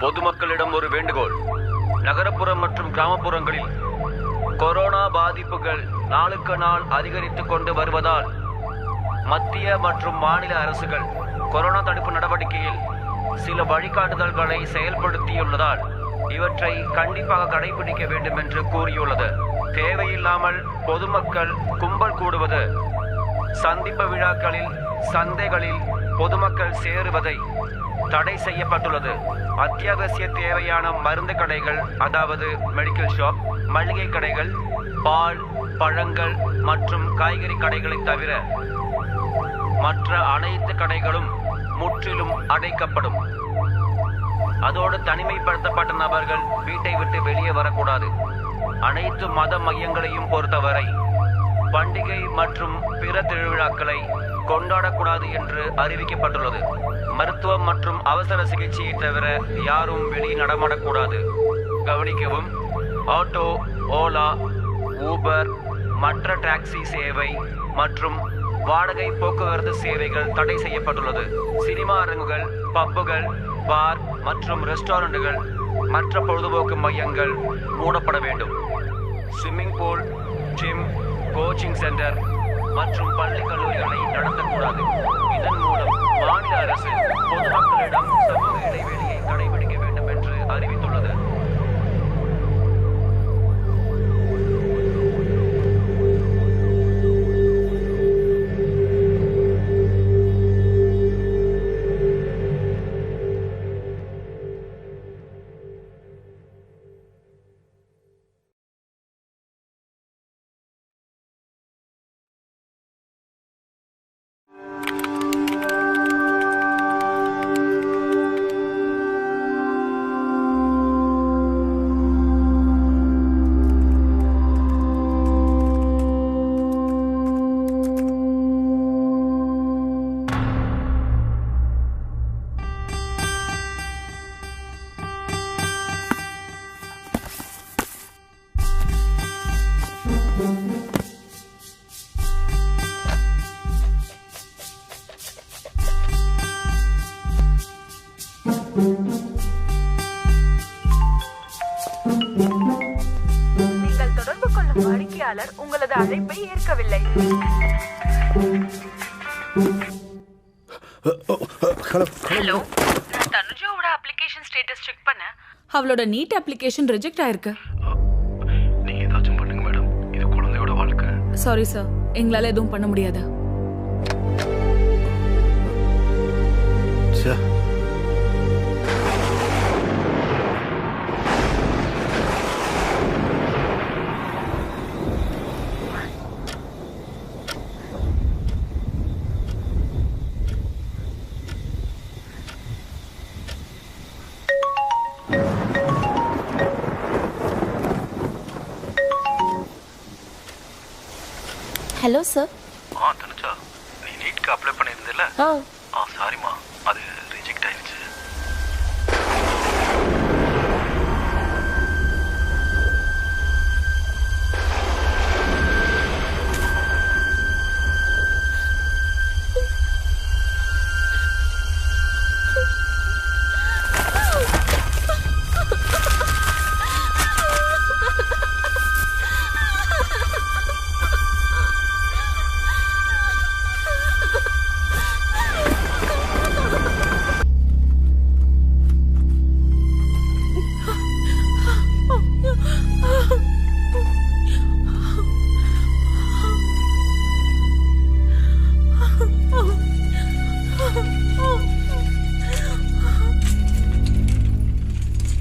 பொதுமக்களிடம் ஒரு வேண்டுகோள். நகரப்புறம் மற்றும் கிராமப்புறங்களில் கொரோனா பாதிப்புகள் நாளுக்கு நாள் அதிகரித்துக் கொண்டு வருவதால் மத்திய மற்றும் மாநில அரசுகள் கொரோனா தடுப்பு நடவடிக்கையில் சில வழிகாட்டுதல்களை செயல்படுத்தியுள்ளதால் இவற்றை கண்டிப்பாக கடைபிடிக்க வேண்டும் என்று கூறியுள்ளது. தேவையில்லாமல் பொதுமக்கள் கும்பல் கூடுவது, சந்திப்பு விழாக்களில், சந்தைகளில் பொதுமக்கள் சேருவதை தடை செய்யப்பட்டுள்ளது. அத்தியாவசிய தேவையான மருந்து கடைகள், அதாவது மெடிக்கல் ஷாப், மளிகை கடைகள், பால், பழங்கள் மற்றும் காய்கறி கடைகளை தவிர மற்ற அனைத்து கடைகளும் முற்றிலும் அடைக்கப்படும். அதோடு தனிமைப்படுத்தப்பட்ட நபர்கள் வீட்டை விட்டு வெளியே வரக்கூடாது. அனைத்து மத மையங்களையும் பொறுத்தவரை பண்டிகை மற்றும் பிற திருவிழாக்களை கொண்டாடக்கூடாது என்று அறிவிக்கப்பட்டுள்ளது. மருத்துவம் மற்றும் அவசர சிகிச்சையை தவிர யாரும் வெளியே நடமாடக்கூடாது. கவனிக்கவும், ஆட்டோ, ஓலா, ஊபர், மற்ற டாக்ஸி சேவை மற்றும் வாடகை போக்குவரத்து சேவைகள் தடை செய்யப்பட்டுள்ளது. சினிமா அரங்குகள், பப்புகள், பார் மற்றும் ரெஸ்டாரண்ட்டுகள், மற்ற பொழுதுபோக்கு மையங்கள் மூடப்பட வேண்டும். Swimming pool, gym, coaching centre மற்றும் பள்ளி கல்லூரிகளை நடத்தக்கூடாது. இதன் மூலம் மாநில அரசு பொதுமக்களிடம் சமூக இடைவெளியை கடைபிடிக்க வேண்டும் என்று அறிவித்துள்ளது. நீங்கள் தொடர்பு கொள்ளும் வாடிக்கையாளர் உங்களது அழைப்பை ஏற்கவில்லை. ஹலோ, நான் தனுஜாவோட அப்ளிகேஷன் ஸ்டேட்டஸ் செக் பண்ணேன். அவளோட நீட் அப்ளிகேஷன் ரிஜெக்ட் ஆயிருக்கு. நீங்க ஏதாச்சும் பண்ணுங்க மேடம், இது குழந்தையோட வாழ்க்கை. சாரி சார், எங்களால எதுவும் பண்ண முடியாது. Hello sir. தனுஜா, நீ நீட்க்கு அப்ளை பண்ணியிருந்தல? சாரிம்மா, அது ரிஜெக்ட் ஆயிடுச்சு.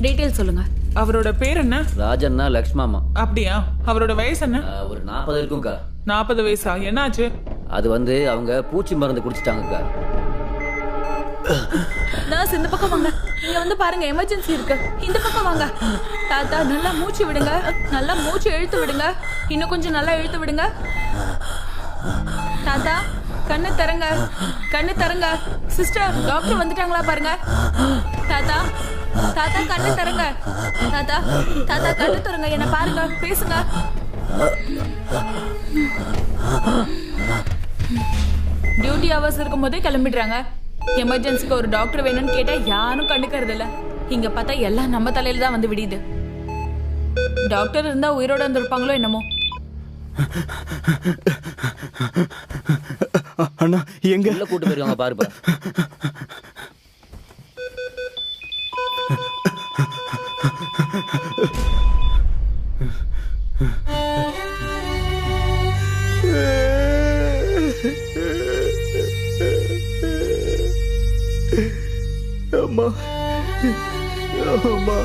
டீடைல் சொல்லுங்க. அவரோட பேர் என்ன? ராஜண்ணா லக்ஷ்மாமா. அப்படியா? அவரோட வயசு என்ன? ஒரு 40 இருக்கும்க்கா. 40 வயசா? என்னாச்சு? அது அவங்க பூச்சி மருந்து குடிச்சிட்டாங்கக்கா. நர்ஸ், இந்த பக்கம் வாங்க. இங்க வந்து பாருங்க, எமர்ஜென்சி இருக்கு. இந்த பக்கம் வாங்க. தாத்தா, நல்லா மூச்சு விடுங்க. நல்லா மூச்சு இழுத்து விடுங்க. இன்னும் கொஞ்சம் நல்லா இழுத்து விடுங்க. தாத்தா, கண்ணு தரங்க. கண்ணு தரங்க. சிஸ்டர், டாக்டர் வந்துட்டாங்களா பாருங்க. தாத்தா, தாத்தா கண்ணு தரங்க. தாத்தா, தாத்தா கண்ணு தரங்க. என்ன பாருங்க, பேசுங்க. டியூட்டி ஹவர்ஸ் இருக்கும் போதே கிளம்பிடுறாங்க. எமர்ஜென்சிக்கு ஒரு டாக்டர் வேணும்னு கேட்டா யாரும் கண்டுக்கிறது இல்ல. இங்க பார்த்தா எல்லாம் நம்ம தலையில தான் வந்து விடியுது. டாக்டர் இருந்தா உயிரோட வந்திருப்பாங்களோ என்னமோ. அண்ணா எங்க உள்ள கூட்டு போயிருக்காங்க பாருப்பா. அம்மா அம்மா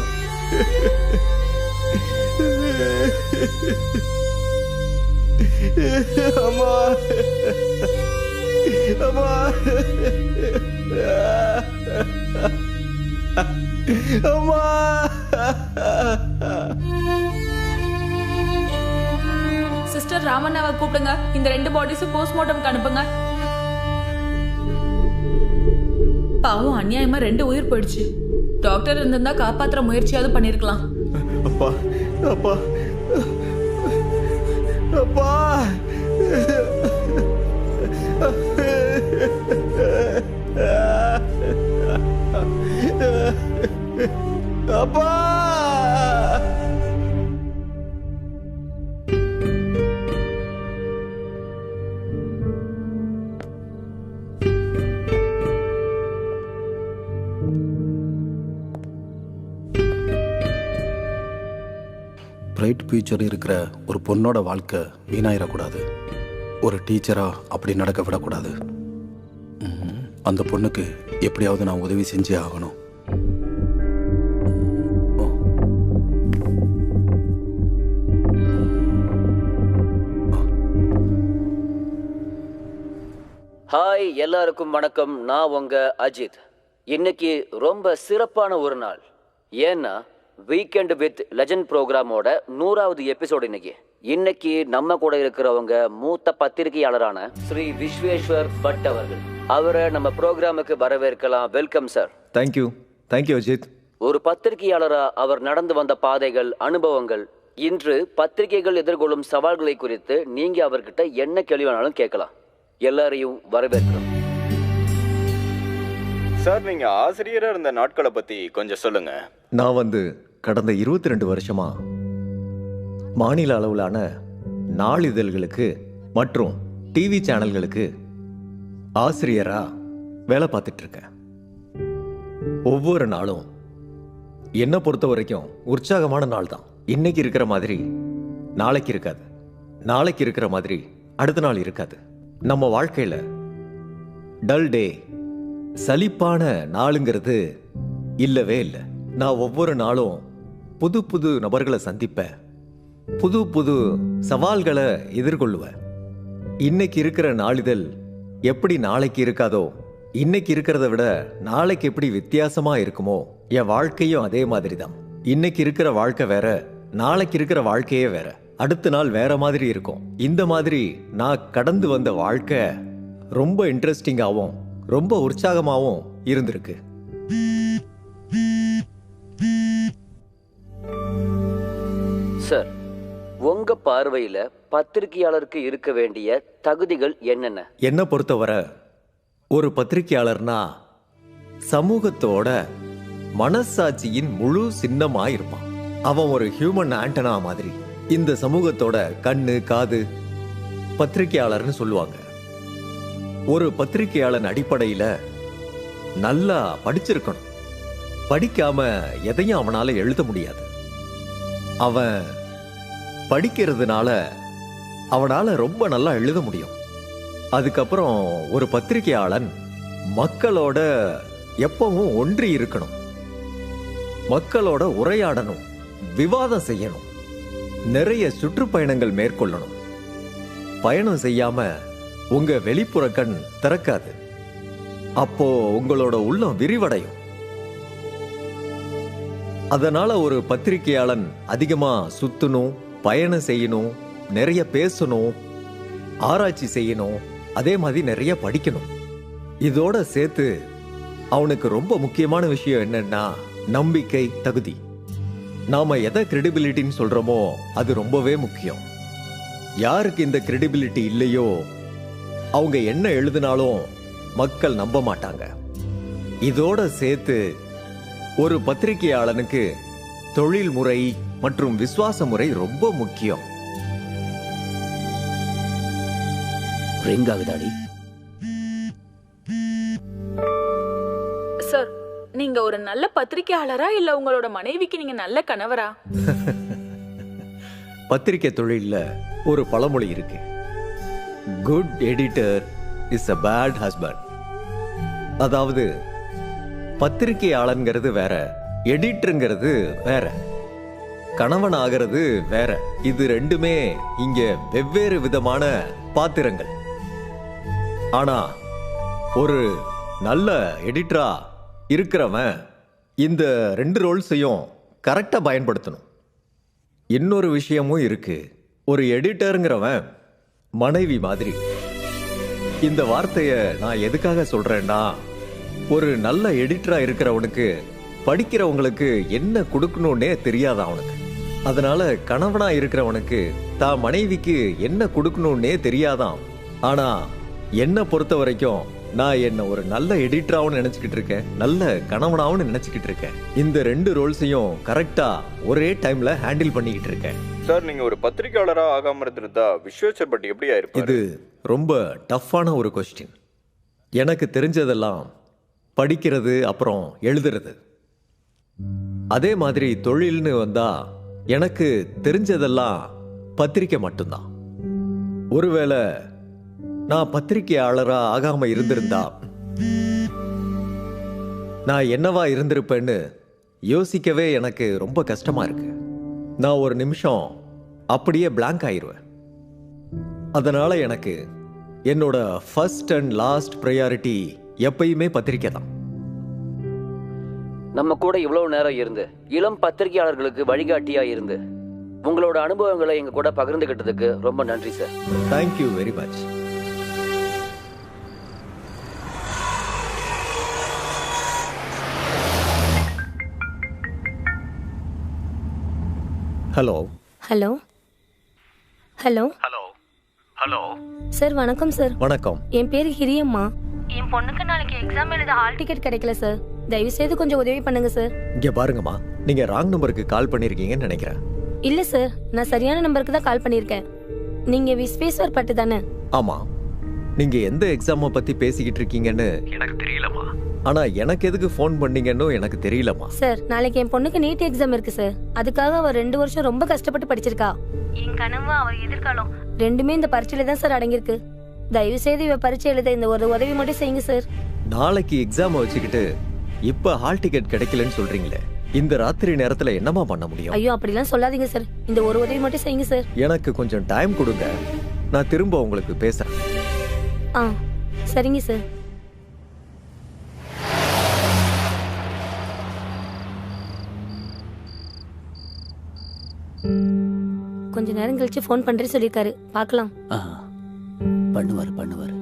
அம்மா அம்மா அம்மா சிஸ்டர் ராமண்ணாவை கூப்பிடுங்க. இந்த 2 பாடிஸும் போஸ்ட்மார்ட்டம்க்கு அனுப்புங்க. பாவம் அநியாயமா 2 உயிர் போயிடுச்சு. டாக்டர் இருந்திருந்தா காப்பாத்துற முயற்சியாவது பண்ணிருக்கலாம். அப்பா அப்பா அப்பா அப்பா பிரைட் ஃபியூச்சர் இருக்கிற ஒரு பொண்ணோட வாழ்க்கை வீணாயிடக்கூடாது. ஒரு டீச்சரா அப்படி நடக்க விடக்கூடாது. அந்த பொண்ணுக்கு எப்படியாவது நான் உதவி செஞ்சே ஆகணும். ஹாய், எல்லாருக்கும் வணக்கம். நான் உங்க அஜித். இன்னைக்கு ரொம்ப சிறப்பான ஒரு நாள். ஏன்னா வீக்கெண்ட் வித் லெஜண்ட் ப்ரோக்ராமோட 100வது எபிசோடு இன்னைக்கு நம்ம கூட இருக்கிறவங்க மூத்த பத்திரிகையாளரான ஸ்ரீ விஸ்வேஸ்வர் பட் அவர்கள். அவரை நம்ம ப்ரோக்ராமுக்கு வரவேற்கலாம். Welcome sir. தேங்க்யூ அஜித். ஒரு பத்திரிகையாளரா அவர் நடந்து வந்த பாதைகள், அனுபவங்கள், இன்று பத்திரிகைகள் எதிர்கொள்ளும் சவால்களை குறித்து நீங்க அவர்கிட்ட என்ன கேள்வி வேணாலும் கேட்கலாம். எல்லாரையும் வரவேற்கிறோம் சார். நீங்க ஆசிரியரா இருந்த நாட்களை பத்தி கொஞ்சம் சொல்லுங்க. நான் கடந்த 22 வருஷமா மாநில அளவிலான நாளிதழ்களுக்கு மற்றும் டிவி சேனல்களுக்கு ஆசிரியரா வேலை பார்த்துட்டு இருக்கேன். ஒவ்வொரு நாளும் என்னை பொறுத்த வரைக்கும் உற்சாகமான நாள் தான். இன்னைக்கு இருக்கிற மாதிரி நாளைக்கு இருக்காது, நாளைக்கு இருக்கிற மாதிரி அடுத்த நாள் இருக்காது. நம்ம வாழ்க்கையில டல் டே, சலிப்பான நாளுங்கிறது இல்லவே இல்லை. நான் ஒவ்வொரு நாளும் புது புது நபர்களை சந்திப்பேன், புது புது சவால்களை எதிர்கொள்ளுவேன். இன்னைக்கு இருக்கிற நாளிதழ் எப்படி நாளைக்கு இருக்காதோ, இன்னைக்கு இருக்கிறத விட நாளைக்கு எப்படி வித்தியாசமா இருக்குமோ, என் வாழ்க்கையும் அதே மாதிரி தான். இன்னைக்கு இருக்கிற வாழ்க்கை வேற, நாளைக்கு இருக்கிற வாழ்க்கையே வேற, அடுத்த நாள் வேற மாதிரி இருக்கும். இந்த மாதிரி நான் கடந்து வந்த வாழ்க்கை ரொம்ப இன்ட்ரெஸ்டிங்காகவும் ரொம்ப உற்சாகமாகவும் இருந்திருக்கு. சார், உங்க பார்வையில பத்திரிகையாளருக்கு இருக்க வேண்டிய தகுதிகள் என்னென்ன? என்னை பொறுத்தவரை ஒரு பத்திரிகையாளர்னா சமூகத்தோட மனசாட்சியின் முழு சின்னமா இருப்பான். அவன் ஒரு ஹியூமன் ஆண்டனா மாதிரி. இந்த சமூகத்தோட கண்ணு காது பத்திரிகையாளர்னு சொல்லுவாங்க. ஒரு பத்திரிகையாளன் அடிப்படையில நல்லா படிச்சிருக்கணும். படிக்காம எதையும் அவனால எழுத முடியாது. அவன் படிக்கிறதுனால அவனால ரொம்ப நல்லா எழுத முடியும். அதுக்கப்புறம் ஒரு பத்திரிகையாளன் மக்களோட எப்பவும் ஒன்றி இருக்கணும், மக்களோட உரையாடணும், விவாதம் செய்யணும், நிறைய சுற்றுப்பயணங்கள் மேற்கொள்ளணும். பயணம் செய்யாம உங்க வெளிப்புற கண் திறக்காது. அப்போ உங்களோட உள்ளம் விரிவடையும். அதனால ஒரு பத்திரிகையாளன் அதிகமா சுத்தணும், பயணம் செய்யணும், நிறைய பேசணும், ஆராய்ச்சி செய்யணும், அதே மாதிரி நிறைய படிக்கணும். இதோட சேர்த்து அவனுக்கு ரொம்ப முக்கியமான விஷயம் என்னன்னா நம்பிக்கை, தகுதி. நாம எதை கிரெடிபிலிட்டின்னு சொல்றோமோ அது ரொம்பவே முக்கியம். யாருக்கு இந்த கிரெடிபிலிட்டி இல்லையோ அவங்க என்ன எழுதினாலும் மக்கள் நம்ப மாட்டாங்க. இதோட சேர்த்து ஒரு பத்திரிகையாளனுக்கு தொழில் முறை மற்றும் விசுவாச முறை ரொம்ப முக்கியம். ரிங் ஆகுதாடி? சார், நீங்க ஒரு நல்ல பத்திரிக்கையாளரா இல்ல உங்களோட மனைவிக்கு நீங்க நல்ல கணவரா? பத்திரிகை தொழில்ல ஒரு பழமொழி இருக்கு, good editor is a bad husband. அதாவது பத்திரிகையாளன்கிறது வேற, எடிட்டருங்கிறது வேற, கணவன் ஆகிறது வேற. இது ரெண்டுமே இங்க வெவ்வேறு விதமான பாத்திரங்கள். ஆனா ஒரு நல்ல எடிட்டரா இருக்கிறவன் இந்த 2 ரோல்ஸையும் கரெக்டா பயன்படுத்தணும். இன்னொரு விஷயமும் இருக்கு, ஒரு எடிட்டருங்கிறவன் மனைவி மாதிரி. இந்த வார்த்தையை நான் எதுக்காக சொல்றேன்னா, ஒரு நல்ல எடிட்டரா இருக்கிறவனுக்கு படிக்கிறவங்களுக்கு என்ன கொடுக்கணும்னே தெரியாத அவனுக்கு. அதனால கணவனா இருக்கிறவனுக்கு தான் மனைவிக்கு என்ன கொடுக்கணும்னே தெரியாதான். ஆனா என்னை பொறுத்த வரைக்கும் நான் என்ன ஒரு நல்ல எடிட்டராகவும் நினைச்சுக்கிட்டு இருக்கேன், நல்ல கணவனாகவும் நினைச்சுக்கிட்டு இருக்கேன். இந்த 2 ரோல்ஸையும் கரெக்டா ஒரே டைம்ல ஹேண்டில் பண்ணிக்கிட்டு இருக்கேன். சார், நீங்க ஒரு பத்திரிகையாளரா ஆகாம இருந்திருந்தா விஸ்வேஸ்வர் பட் எப்படி ஆயிருப்பாரு? இது ரொம்ப டஃப்பான ஒரு கொஸ்டின். எனக்கு தெரிஞ்சதெல்லாம் படிக்கிறது அப்புறம் எழுதுறது. அதே மாதிரி தொழில்னு வந்தா எனக்கு தெரிஞ்சதெல்லாம் பத்திரிக்கை மட்டும்தான். ஒருவேளை நான் பத்திரிகையாளரா ஆகாம இருந்திருந்தா நான் என்னவா இருந்திருப்பேன்னு யோசிக்கவே எனக்கு ரொம்ப கஷ்டமா இருக்கு. நான் ஒரு நிமிஷம் அப்படியே பிளாங்க் ஆயிருவேன். அதனால எனக்கு என்னோட ஃபர்ஸ்ட் அண்ட் லாஸ்ட் ப்ரையாரிட்டி எப்பயுமே பத்திரிக்கை தான். நம்ம கூட இவ்வளவு நேரம் இருந்து இளம் பத்திரிகையாளர்களுக்கு வழிகாட்டியா இருந்து உங்களோட அனுபவங்களை எங்க கூட பகிர்ந்துகிட்டதுக்கு ரொம்ப நன்றி sir. Thank you very much. Hello hello hello hello hello sir, வணக்கம் சார். வணக்கம். என் பேரு ஹிரியம்மா. என் பொண்ணுக்கு நாளைக்கு எக்ஸாம் எழுத ஹால் டிக்கெட் கிடைக்கல சார். தயவு செய்து கொஞ்சம் உதவி பண்ணுங்க சார். இங்க பாருங்கம்மா, நீங்க ராங் நம்பருக்கு கால் பண்ணிருக்கீங்கன்னு நினைக்கிறேன். இல்ல சார், நான் சரியான நம்பருக்கு தான் கால் பண்ணிருக்கேன். நீங்க விஸ்வேஸ்வர் பட்டு தானே? ஆமா. நீங்க எந்த எக்ஸாமை பத்தி பேசிக்கிட்டு இருக்கீங்கன்னு எனக்கு தெரியலமா. ஆனா எனக்கு எதுக்கு ஃபோன் பண்ணீங்கன்னு எனக்கு தெரியலமா. சார், நாளைக்கு என் பொண்ணுக்கு நீட் எக்ஸாம் இருக்கு சார். அதுக்காக அவ 2 வருஷம் ரொம்ப கஷ்டப்பட்டு படிச்சிருக்கா. என் கனவு அவ எதிர்காலம் ரெண்டுமே இந்த பரீட்சையில தான் சார் அடங்கியிருக்கு. தயவு செய்து இவ பரீட்சை எழுத இந்த ஒரு உதவி மட்டும் செய்யுங்க சார். நாளைக்கு எக்ஸாம் வச்சுக்கிட்டு இப்ப ஹால் டிக்கெட் கிடைக்கலன்னு சொல்றீங்களே, இந்த ராத்திரி நேரத்துல என்னமா பண்ண முடியும்? ஐயோ, அப்படிலாம் சொல்லாதீங்க சார். இந்த ஒரு உதவி மட்டும் செய்யுங்க சார். எனக்கு கொஞ்சம் டைம் கொடுங்க, நான் திரும்ப உங்களுக்கு பேசுறேன். ஆ, சரிங்க சார். கொஞ்ச நேரம் கழிச்சு ஃபோன் பண்றேன்னு சொல்லிருக்காரு. பார்க்கலாம். பண்ணுவாரு.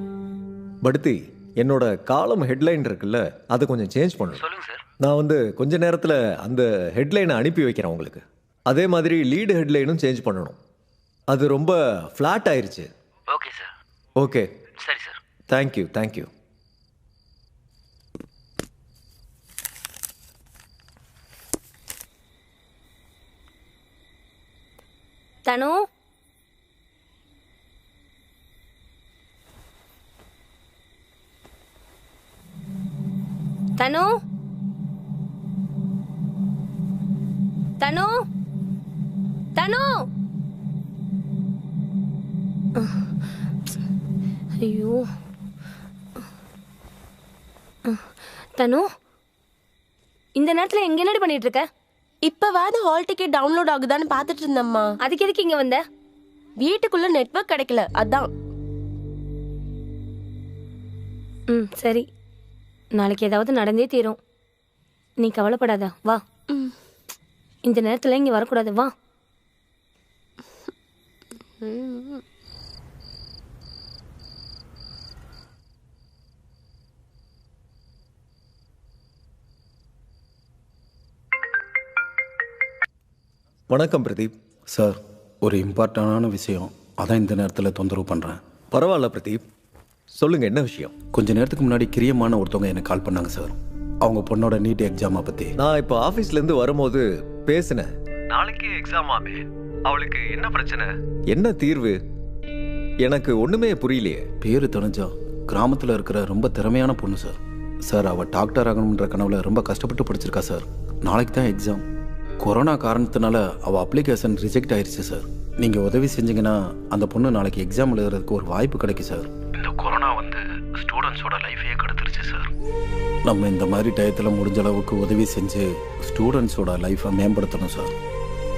படுத்தி, என்னோட காலம் ஹெட்லைன் இருக்குல்ல, அதை கொஞ்சம் சேஞ்ச் பண்ணணும். சொல்லுங்க சார். நான் கொஞ்ச நேரத்துல அந்த ஹெட்லைனை அனுப்பி வைக்கிறேன் உங்களுக்கு. அதே மாதிரி லீடு ஹெட்லைனும் சேஞ்ச் பண்ணணும். அது ரொம்ப ஃப்ளாட் ஆயிருச்சு. Okay sir. ஓகே, சரி சார். Thank you thank you. தனு, தனு, தனு, தனு. ஐயோ, தனு, இந்த நேரத்துல எங்க என்னடி பண்ணிட்டு இருக்க? இப்பவாது ஹால் டிக்கெட் டவுன்லோட் ஆகுதான்னு பாத்துட்டு இருந்தம்மா. அதுக்கு எதுக்கு இங்க வந்த? வீட்டுக்குள்ள நெட்வொர்க் கிடைக்கல, அதான். சரி, நாளைக்கு ஏதாவது நடந்தே தீரும். நீ கவலைப்படாத, வா. இந்த நேரத்துல இங்க வரக்கூடாது, வா. வணக்கம் பிரதீப். சார், ஒரு இம்பார்ட்டண்டான விஷயம், அதான் இந்த நேரத்தில் தொந்தரவு பண்ணுறேன். பரவாயில்ல பிரதீப், சொல்லுங்க, என்ன விஷயம்? கொஞ்ச நேரத்துக்கு முன்னாடி கிரியமான ஒருத்தவங்க எனக்கு கால் பண்ணாங்க சார். அவங்க பொண்ணோட நீட் எக்ஸாமை பற்றி. நான் இப்போ ஆஃபீஸ்லேருந்து வரும்போது பேசினேன். நாளைக்கு எக்ஸாமாமே, அவளுக்கு என்ன பிரச்சனை? என்ன தீர்வு எனக்கு ஒன்றுமே புரியலையே. பேரு தனுஜா, கிராமத்தில் இருக்கிற ரொம்ப திறமையான பொண்ணு சார். சார் அவள் டாக்டர் ஆகணுன்ற கனவுல ரொம்ப கஷ்டப்பட்டு படிச்சிருக்கா சார். நாளைக்கு தான் எக்ஸாம். கொரோனா காரணத்தினால அவள் அப்ளிகேஷன் ரிஜெக்ட் ஆயிடுச்சு சார். நீங்கள் உதவி செஞ்சீங்கன்னா அந்த பொண்ணு நாளைக்கு எக்ஸாம் எழுதுறதுக்கு ஒரு வாய்ப்பு கிடைக்கும் சார். இந்த கொரோனா ஸ்டூடெண்ட்ஸோட லைஃபையே கெடுத்துருச்சு சார். நம்ம இந்த மாதிரி டயத்தில் முடிஞ்ச அளவுக்கு உதவி செஞ்சு ஸ்டூடெண்ட்ஸோட லைஃப்பை மேம்படுத்தணும் சார்.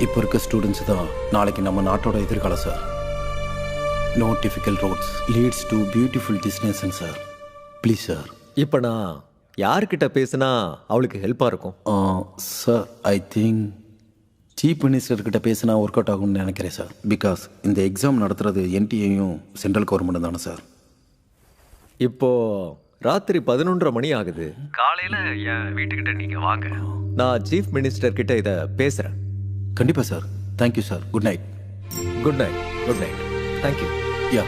இப்போ இருக்க ஸ்டூடெண்ட்ஸ் தான் நாளைக்கு நம்ம நாட்டோட எதிர்காலம் sir. No difficult roads leads to beautiful destination sir. Please sir. இப்போ நான் யார்கிட்ட பேசினா அவளுக்கு ஹெல்ப்பாக இருக்கும்? சார் ஐ திங்க் சீஃப் மினிஸ்டர்கிட்ட பேசினா ஒர்க் அவுட் ஆகும்னு நினைக்கிறேன் சார். பிகாஸ் இந்த எக்ஸாம் நடத்துறது என்டிஏயும் சென்ட்ரல் கவர்மெண்ட் தானே சார். இப்போ ராத்திரி 11:30 மணி ஆகுது. காலையில் என் வீட்டுக்கிட்ட நீங்கள் வாங்க. நான் சீஃப் மினிஸ்டர் கிட்ட இதை பேசுகிறேன். கண்டிப்பாக sir. Thank you sir. Good night. Good night. Good night. Thank you. Yeah.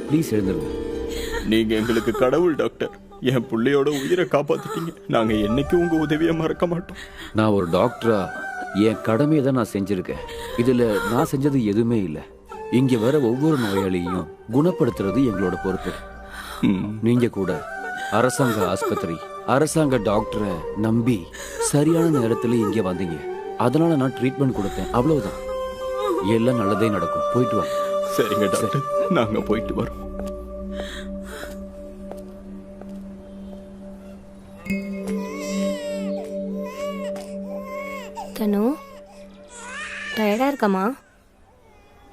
Please எழுந்துருங்க. நீங்க எங்களுக்கு கடவுள் டாக்டர். என் பிள்ளையோட உயிரை காப்பாத்திட்டீங்க. நாங்க என்னைக்கு உங்க உதவியை மறக்க மாட்டோம். நான் ஒரு டாக்டரா என் கடமையை தான் நான் செஞ்சிருக்கேன். இதுல நான் செஞ்சது எதுவுமே இல்லை. இங்க வர ஒவ்வொரு நோயாளியையும் குணப்படுத்துறது எங்களோட பொறுப்பு. நீங்க கூட அரசாங்க ஆஸ்பத்திரி, அரசாங்க டாக்டரை நம்பி சரியான நேரத்துல இங்க வந்தீங்க. அதனால நான் ட்ரீட்மெண்ட் கொடுத்தேன். அவ்வளவுதான். எல்லாம் நல்லதே நடக்கும். போயிட்டு வாங்க. சரிங்க டாக்டர், நாங்க போயிட்டு வரோம். தனு, டயர்டா இருக்கமா?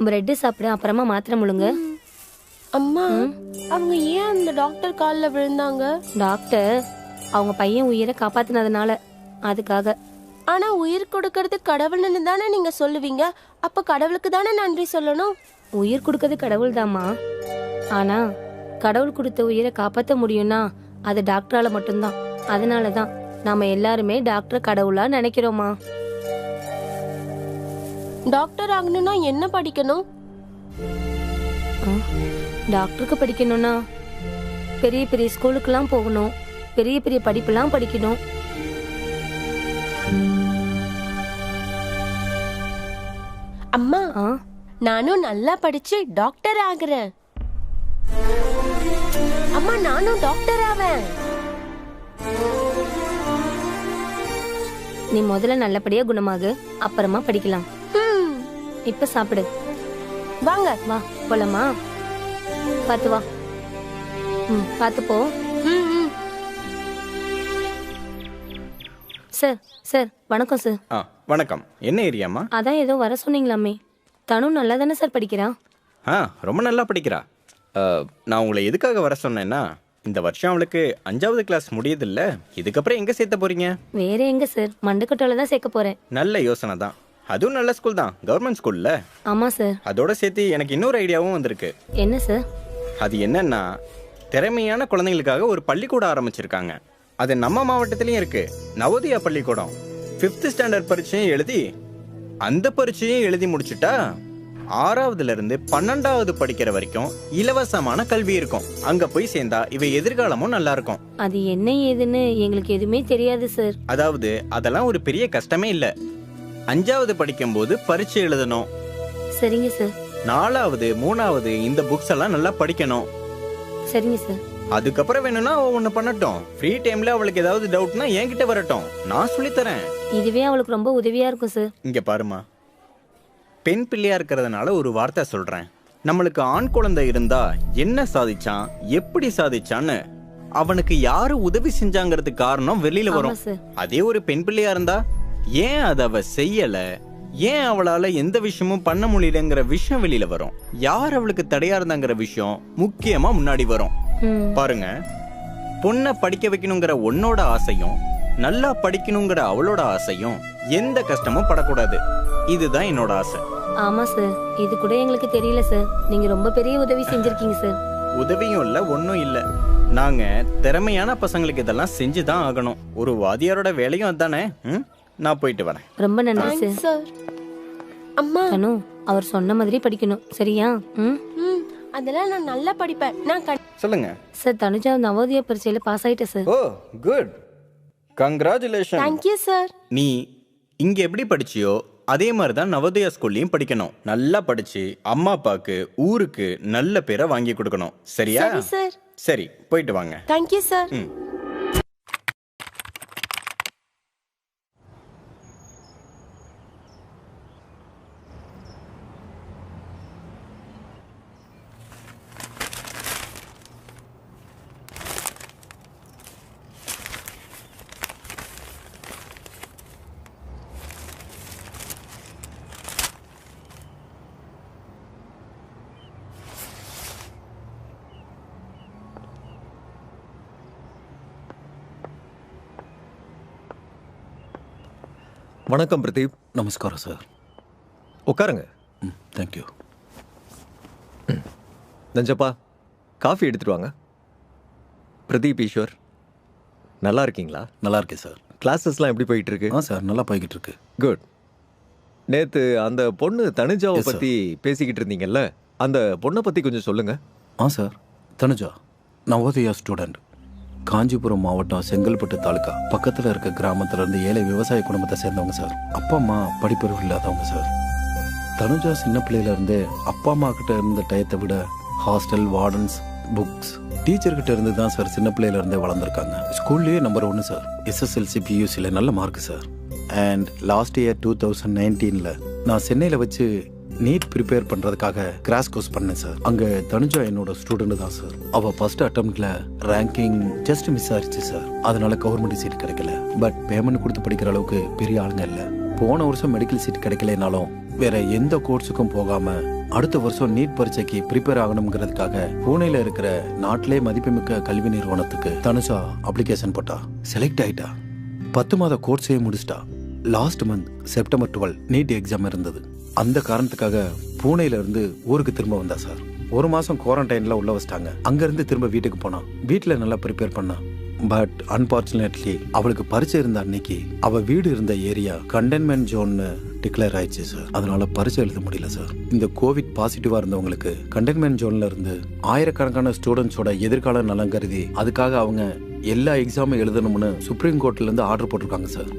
பிரெட் சாப்பிடு, அப்புறமா மாத்திரை முழுங்க. அம்மா, அவங்க ஏன் அந்த டாக்டர் காலில் விழுந்தாங்க? டாக்டர் அவங்க பையன் உயிரை காப்பாத்தினதுனால, அதுக்காக. ஆனா உயிர் கொடுக்கறது கடவுள்னு தானே நீங்க சொல்லுவீங்க. அப்ப கடவுளுக்கு தானே நன்றி சொல்லணும். உயிர் கொடுக்கறது கடவுள் தாம்மா. ஆனா கடவுள் கொடுத்த உயிரை காப்பாற்ற முடியும்னா அது டாக்டரால மட்டும்தான். அதனாலதான் நாம எல்லாருமே டாக்டர் கடவுளா நினைக்கிறோமா. டாக்டர் ஆகணும்னா என்ன படிக்கணும்? டாக்டருக்கு படிக்கணும்னா பெரிய பெரிய ஸ்கூலுக்கெல்லாம் போகணும், பெரிய பெரிய படிப்பெல்லாம் படிக்கணும். அம்மா, நானும் நல்லா படிச்சு டாக்டர் ஆகுறேன். அம்மா, நானும் டாக்டர் ஆவேன். நீ முதல்ல நல்லபடியா குணமாகு, அப்புறமா படிக்கலாம். இப்ப சாப்பிடு. வாங்க. வா போலாமா? பாத்து வா. பாத்து போ. சார் சார் வணக்கம் சார். வணக்கம். என்ன ஏரியாமா? அதான் ஏதோ வர சொன்னீங்களாமே. தனு நல்லா தானே சார் படிக்கிறா? ரொம்ப நல்லா படிக்கிறா. நான் உங்களை எதுக்காக வர சொன்னேன்னா, இந்த வருஷம் அவளுக்கு 5வது கிளாஸ் முடியுதில்ல, இதுக்கப்புறம் எங்க சேர்த்த போறீங்க? வேற எங்க சார், மண்டக்கட்டோல தான் சேர்க்க போறேன். நல்ல யோசனை தான். அதுவும் நல்ல ஸ்கூல் தான், கவர்மெண்ட் ஸ்கூல்ல. ஆமா சார். அதோட சேர்த்து எனக்கு இன்னொரு ஐடியாவும் வந்திருக்கு. என்ன சார்? அது என்னன்னா, திறமையான குழந்தைங்களுக்காக ஒரு பள்ளிக்கூடம் ஆரம்பிச்சிருக்காங்க. அது நம்ம மாவட்டத்திலயும் இருக்கு. நவோதயா பள்ளிக்கூடம். 5th ஸ்டாண்டர்ட் பரீட்சையும் எழுதி, அந்த பரீட்சையும் எழுதி முடிச்சுட்டா 6வதுல இருந்து 12வது படிக்கிற வரைக்கும் இலவசமான கல்வி இருக்கும். அங்க போய் சேர்ந்தா இவ எதிர்காலமும் நல்லா இருக்கும். அது என்ன ஏதுன்னு எங்களுக்கு எதுவுமே தெரியாது சார். அதாவது அதெல்லாம் ஒரு பெரிய கஷ்டமே இல்ல. 5வது படிக்கும்போது பரீட்சை எழுதணும். சரிங்க சார். 4வது 3வது இந்த புக்ஸ் எல்லாம் நல்லா படிக்கணும். சரிங்க சார். அதுக்கப்புறம் வேணும்னா அவ ஒண்ணு பண்ணட்டும். ஃப்ரீ டைம்ல அவளுக்கு ஏதாவது டவுட்னா என்கிட்ட வரட்டும், நான் சொல்லித்தரேன். இதுவே அவளுக்கு ரொம்ப உதவியா இருக்கும் சார். இங்க பாருமா, பெண் பிள்ளையா இருக்கிறதுனால ஒரு வார்த்தை சொல்றேன். நம்மளுக்கு ஆண் குழந்தை இருந்தா என்ன சாதிச்சான், எப்படி சாதிச்சான்னு அவனுக்கு யாரு உதவி செஞ்சாங்கிறதுக்கு காரணம் வெளியில வரும். அதே ஒரு பெண் பிள்ளையா இருந்தா ஏன் அதை அவ செய்யல, ஏன் அவளால எந்த விஷயமும் பண்ண முடியலங்கிற விஷயம் வெளியில வரும். யார் அவளுக்கு தடையா இருந்தாங்கிற விஷயம் முக்கியமா முன்னாடி வரும். பாருங்க, பொண்ணை படிக்க வைக்கணுங்கிற உன்னோட ஆசையும் நல்லா படிக்கணுங்கிற அவளோட ஆசையும் எந்த கஷ்டமும் படக்கூடாது. இதுதான் என்னோட ஆசை. ஆமா சார், இது கூட எங்களுக்கு தெரியல சார். நீங்க ரொம்ப பெரிய உதவி செஞ்சிருக்கீங்க சார். உதவியும் இல்ல, ஒன்னும் இல்ல. நாங்க திறமையான பசங்களுக்கு இதெல்லாம் செஞ்சுதான் ஆகணும். ஒரு வாதியாரோட வேலையும் அதானே. நான் போயிட்டு வரேன். ரொம்ப நன்றி சார். அம்மா, தனு, அவர் சொன்ன மாதிரி படிக்கணும், சரியா? அதெல்லாம் நான் நல்லா படிப்பேன். நான் சொல்லுங்க சார். தனுஜா நவோதயா பரீட்சையில பாஸ் ஆயிட்ட sir. Oh good, congratulation. Thank you sir. நீ இங்க எப்படி படிச்சியோ அதே மாதிரி தான் நவோதயா ஸ்கூல்லையும் படிக்கணும். நல்லா படிச்சு அம்மா அப்பாக்கு ஊருக்கு நல்ல பேரை வாங்கி கொடுக்கணும், சரியா? சரி சார். சரி, போயிட்டு வாங்க. Thank you sir. வணக்கம் பிரதீப். நமஸ்காரம் சார். உட்காருங்க. தேங்க்யூ. நஞ்சப்பா, காஃபி எடுத்துட்டு வாங்க. பிரதீப், ஈஸ்வர், நல்லா இருக்கீங்களா? நல்லா இருக்கேன் சார். கிளாஸஸ்லாம் எப்படி போயிட்டு இருக்கு? சார், நல்லா போய்கிட்டு இருக்கு. குட். நேற்று அந்த பொண்ணு தனுஜாவை Yes, sir. பற்றி பேசிக்கிட்டு இருந்தீங்கல்ல, அந்த பொண்ணை பற்றி கொஞ்சம் சொல்லுங்க. Sir, Tanuja Navodaya student. காஞ்சிபுரம் மாவட்டம் செங்கல்பட்டு தாலுக்கா பக்கத்தில் இருக்க கிராமத்துல இருந்து ஏழை விவசாய குடும்பத்தை சேர்ந்தவங்க சார். அப்பா அம்மா படிப்பறிவு இல்லாதவங்க சார். தனுஜா சின்ன பிள்ளையில இருந்தே அப்பா அம்மா கிட்ட இருந்த டயத்தை விட ஹாஸ்டல், வார்டன்ஸ், புக்ஸ், டீச்சர்கிட்ட இருந்து தான் சார் சின்ன பிள்ளையில இருந்தே வளர்ந்துருக்காங்க. ஸ்கூல்லேயே நம்பர் 1 சார். SSLC PUCல நல்ல mark sir. And last year 2019ல் நான் சென்னையில் வச்சு நீட் ப்ரிப்பேர் பண்ணுறதுக்காக கிராஷ் கோர்ஸ் பண்ணேன் சார். அங்கே தனுஜா என்னோட ஸ்டூடெண்ட் தான் சார். அவள் ஃபர்ஸ்ட் அட்டம்ப்ட்ல ரேங்கிங் ஜஸ்ட் மிஸ் ஆயிடுச்சு சார். அதனால கவர்மெண்ட் சீட் கிடைக்கல. பட் பேமெண்ட் கொடுத்து படிக்கிற அளவுக்கு பெரிய ஆளுங்க இல்லை. போன வருஷம் மெடிக்கல் சீட் கிடைக்கலனாலும் வேற எந்த கோர்ஸுக்கும் போகாம அடுத்த வருஷம் நீட் பரீட்சைக்கு ப்ரிப்பேர் ஆகணுங்கிறதுக்காக பூனேல இருக்கிற நாட்டிலே மதிப்புமிக்க கல்வி நிறுவனத்துக்கு தனுஜா அப்ளிகேஷன் போட்டா. செலக்ட் ஆயிட்டா. 10 மாத கோர்ஸையே முடிச்சிட்டா. Last month September 12 NEET exam இருந்தது. அந்த காரணத்துக்காக பூனேல இருந்து ஊருக்கு திரும்ப வந்தா சார். 1 மாசம் குவாரண்டைன்ல உள்ள வச்சிட்டாங்க. அங்க இருந்து திரும்ப வீட்டுக்கு போனா. வீட்டுல நல்லா ப்ரிப்பேர் பண்ணா. பட் அன்பார்ச்சுனேட்லி அவளுக்கு பரீட்சை இருந்த அன்னைக்கு அவ வீடு இருந்த ஏரியா கண்டெய்ன்மெண்ட் ஜோன்னு டிக்ளேர் ஆயிடுச்சு சார். அதனால பரீட்சை எழுத முடியல சார். இந்த கோவிட் பாசிட்டிவா இருந்தவங்களுக்கு கண்டெய்ன்மெண்ட் ஜோன்ல இருந்து ஆயிரக்கணக்கான ஸ்டூடெண்ட்ஸோட எதிர்கால நலம் கருதி அதுக்காக அவங்க எல்லா எக்ஸாமும் எழுதணும்னு சுப்ரீம் கோர்ட்ல இருந்து ஆர்டர் போட்டிருக்காங்க சார்.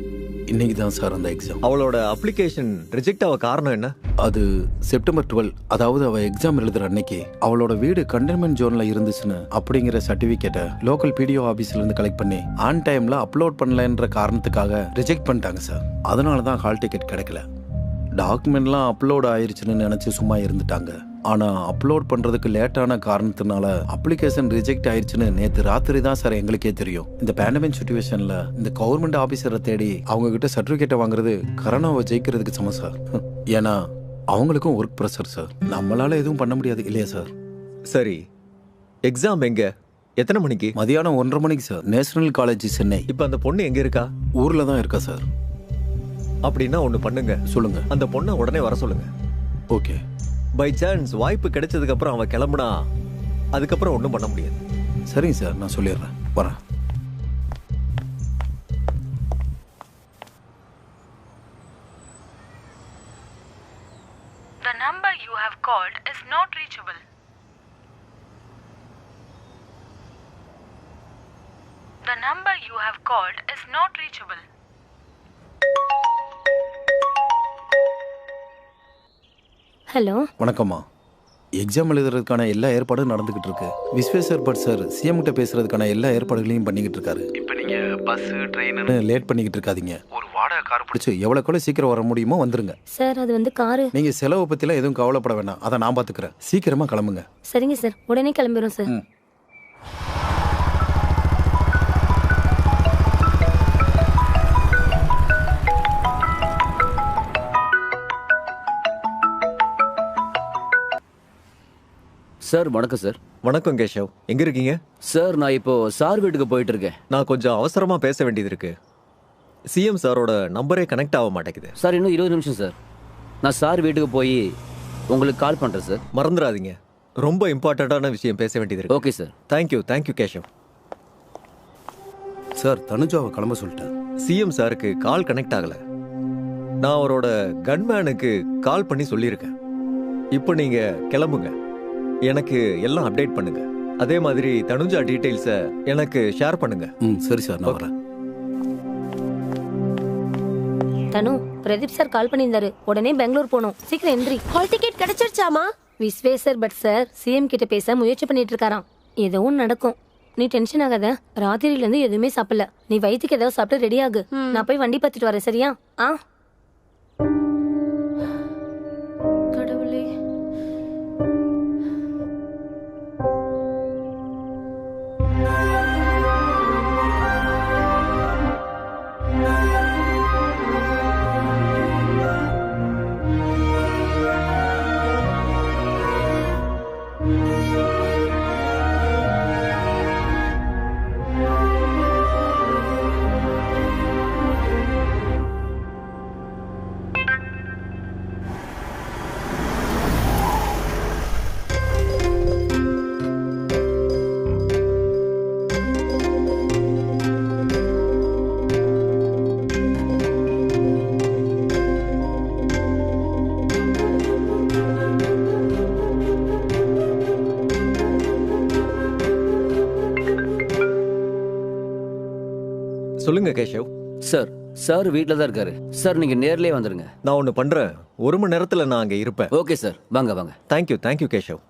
இன்னைக்கு தான் சார் அந்த எக்ஸாம். அவளோட அப்ளிகேஷன் ரிஜெக்ட் ஆக காரணம் என்ன? அது செப்டம்பர் 12, அதாவது அவ எக்ஸாம் எழுதுற அன்னைக்கு அவளோட வீடு கண்டெய்ன்மெண்ட் ஜோன்ல இருந்துச்சுன்னு அப்படிங்கிற சர்டிபிகேட்டை லோக்கல் PDO ஆபீஸ்ல இருந்து கலெக்ட் பண்ணி ஆன் டைம்ல அப்லோட் பண்ணலன்ற காரணத்துக்காக ரிஜெக்ட் பண்ணிட்டாங்க சார். அதனால தான் ஹால் டிக்கெட் கிடைக்கல. டாக்குமெண்ட்லாம் அப்லோட் ஆயிருச்சுன்னு நினைச்சு சும்மா இருந்துட்டாங்க. ஆனா அப்லோட் பண்றதுக்கு லேட்டான காரணத்தினால அப்ளிகேஷன் ரிஜெக்ட் ஆயிருச்சுன்னு நேத்து ராத்திரி தான் சார் எங்களுக்கே தெரியும். இந்த பேண்டமிக் சிச்சுவேஷன்ல இந்த கவர்மெண்ட் ஆபீசரை தேடி அவங்க கிட்ட சர்டிபிகேட்டை வாங்குறது கரோனாவை ஜெயிக்கிறதுக்கு சமம் சார். ஏன்னா அவங்களுக்கும் ஒர்க் ப்ரெஷர் சார். நம்மளால எதுவும் பண்ண முடியாது இல்லையா சார்? சரி, எக்ஸாம் எங்க, எத்தனை மணிக்கு? மதியானம் 1:30 மணிக்கு சார். National college Chennai. இப்போ அந்த பொண்ணு எங்க இருக்கா? ஊர்ல தான் இருக்கா சார். அப்படின்னா ஒன்று பண்ணுங்க. சொல்லுங்க. அந்த பொண்ணை உடனே வர சொல்லுங்க. ஓகே. பை சான்ஸ் வாய்ப்பு கிடைச்சதுக்கு அப்புறம் அவன் கிளம்புனா அதுக்கப்புறம் ஒன்றும் பண்ண முடியாது. சரிங்க சார், நான் சொல்லிடுறேன். வரேன். The number you have called is not reachable. The number you have called is not reachable. Hello. வணக்கம்மா. எக்ஸாம் எழுதுறதுக்கான எல்லா ஏற்பாடும் நடந்துகிட்டு இருக்கு. விஸ்வேஸ்வர் பட் சார் சிஎம் கிட்ட பேசுறதுக்கான எல்லா ஏற்பாடுகளையும் பண்ணிக்கிட்டு இருக்காரு. இப்போ நீங்க பஸ் ட்ரெயின் லேட் பண்ணிக்கிட்டு இருக்காதீங்க. ஒரு வாடகை கார் பிடிச்சி எவ்வளோக்குள்ள சீக்கிரம் வர முடியுமோ வந்துருங்க. சார் அது வந்து காரு. நீங்க செலவை பத்திலாம் எதுவும் கவலைப்பட வேண்டாம், அதை நான் பாத்துக்கிறேன். சீக்கிரமா கிளம்புங்க. சரிங்க சார், உடனே கிளம்பிடும் சார். சார் வணக்கம் சார். வணக்கம் கேஷவ், எங்க இருக்கீங்க? சார் நான் இப்போ சார் வீட்டுக்கு போயிட்டு இருக்கேன். நான் கொஞ்சம் அவசரமா பேச வேண்டியது இருக்கு. சிஎம் சாரோட நம்பரே கனெக்ட் ஆக மாட்டேங்குது. சார் இன்னும் 20 நிமிஷம் சார். நான் சார் வீட்டுக்கு போய் உங்களுக்கு கால் பண்றேன் சார். மறந்துடாதீங்க, ரொம்ப இம்பார்ட்டண்ட்டான விஷயம் பேச வேண்டியது இருக்கு. Okay sir. Thank you Keshav. Sir தனுஜாவை கிளம்ப சொல்லிட்டேன். சிஎம் சாருக்கு கால் கனெக்ட் ஆகல. நான் அவரோட கன்மேனுக்கு கால் பண்ணி சொல்லியிருக்கேன். இப்போ நீங்க கிளம்புங்க, எனக்கு எல்லாம் அப்டேட் பண்ணுங்க. அதே மாதிரி தனுஜா டீடைல்ஸை எனக்கு ஷேர் பண்ணுங்க. சரி சார், நான் வரேன். தனு, பிரதீப் சார் கால் பண்ணியிருந்தாரு. உடனே பெங்களூர் போகணும். சீக்கிரம் எந்திரி. ஹால் டிக்கெட் கிடைச்சிருச்சாமா? விஸ்வேஸ்வர் பட் சார் சிஎம் கிட்ட பேச முயற்சி பண்ணிட்டு இருக்காராம். எதுவும் நடக்கும், நீ டென்ஷன் ஆகாத. ராத்திரியில இருந்து எதுவுமே சாப்பிடல. நீ வயிற்றுக்கு ஏதாவது சாப்பிட்டு ரெடி ஆகு. நான் போய் வண்டி பார்த்துட்டு வரேன், சரியா? கடவுளே, சொல்லுங்க கேஷவ். சார் சார் வீட்டில் தான் இருக்காரு. சார் நீங்க நேர்லயே வந்துருங்க. நான் ஒன்று பண்றேன், 1 மணி நேரத்தில் நான் அங்கே இருப்பேன். ஓகே சார், வாங்க வாங்க. தேங்க்யூ கேஷவ்.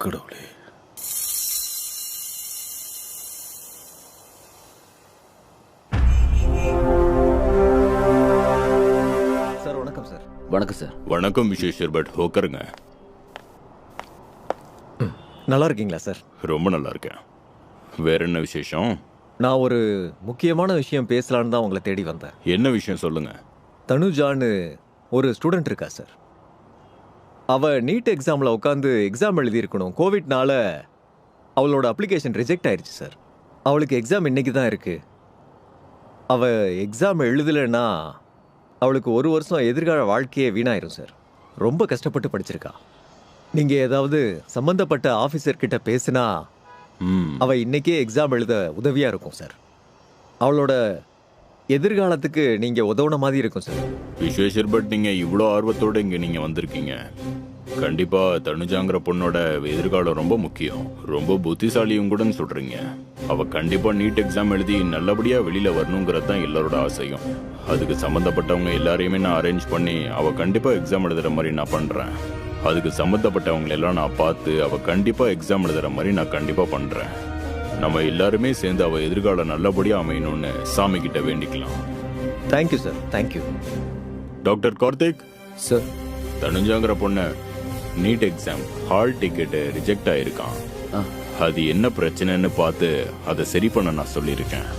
கடவுளே, சார் வணக்கம் சார். வணக்கம் சார். வணக்கம் விஸ்வேஸ்வர் பட், உட்காருங்க. நல்லா இருக்கீங்களா சார்? ரொம்ப நல்லா இருக்கேன். வேற என்ன விசேஷம்? நான் ஒரு முக்கியமான விஷயம் பேசலான்னு தான் உங்களை தேடி வந்தேன். என்ன விஷயம் சொல்லுங்க. தனுஜான்னு ஒரு ஸ்டூடெண்ட் இருக்கா சார். அவ நீட் எக்ஸாமில் உட்காந்து எக்ஸாம் எழுதியிருக்கணும். கோவிட்னால அவளோட அப்ளிகேஷன் ரிஜெக்ட் ஆயிடுச்சு சார். அவளுக்கு எக்ஸாம் இன்னைக்கு தான் இருக்கு. அவள் எக்ஸாம் எழுதலைன்னா அவளுக்கு 1 வருஷம் எதிர்கால வாழ்க்கையே வீணாயிரும் சார். ரொம்ப கஷ்டப்பட்டு படிச்சிருக்கா. நீங்கள் ஏதாவது சம்மந்தப்பட்ட ஆஃபீஸர்கிட்ட பேசுனா அவள் இன்னைக்கே எக்ஸாம் எழுத உதவியாக இருக்கும் சார். அவளோட எதிர்காலத்துக்கு நீங்கள் உதவுன மாதிரி இருக்கும் சார். விஸ்வேஸ்வர் பட், நீங்கள் இவ்வளோ ஆர்வத்தோடு இங்கே நீங்கள் வந்திருக்கீங்க. கண்டிப்பாக தனுஜாங்கிற பொண்ணோட எதிர்காலம் ரொம்ப முக்கியம். ரொம்ப புத்திசாலியும் கூட சொல்கிறீங்க. அவள் கண்டிப்பாக நீட் எக்ஸாம் எழுதி நல்லபடியாக வெளியில் வரணுங்கிறது தான் எல்லாரோட ஆசையும். அதுக்கு சம்மந்தப்பட்டவங்க எல்லாரையுமே நான் அரேஞ்ச் பண்ணி அவள் கண்டிப்பாக எக்ஸாம் எழுதுகிற மாதிரி நான் பண்ணுறேன். அதுக்கு சம்மந்தப்பட்டவங்களெல்லாம் நான் பார்த்து அவள் கண்டிப்பாக எக்ஸாம் எழுதுகிற மாதிரி நான் கண்டிப்பாக பண்ணுறேன். நம்ம எல்லாருமே சேர்ந்து அவள் எதிர்காலம் நல்லபடியாக அமையணும்னு சாமி கிட்ட வேண்டிக்கலாம். Thank you sir, thank you. Doctor Karthik sir, தனுஜாங்கிற பொண்ணு NEET exam hall ticket reject ஆயிருக்கான். அது என்ன பிரச்சனைன்னு பார்த்து அதை சரி பண்ண நான் சொல்லியிருக்கேன்.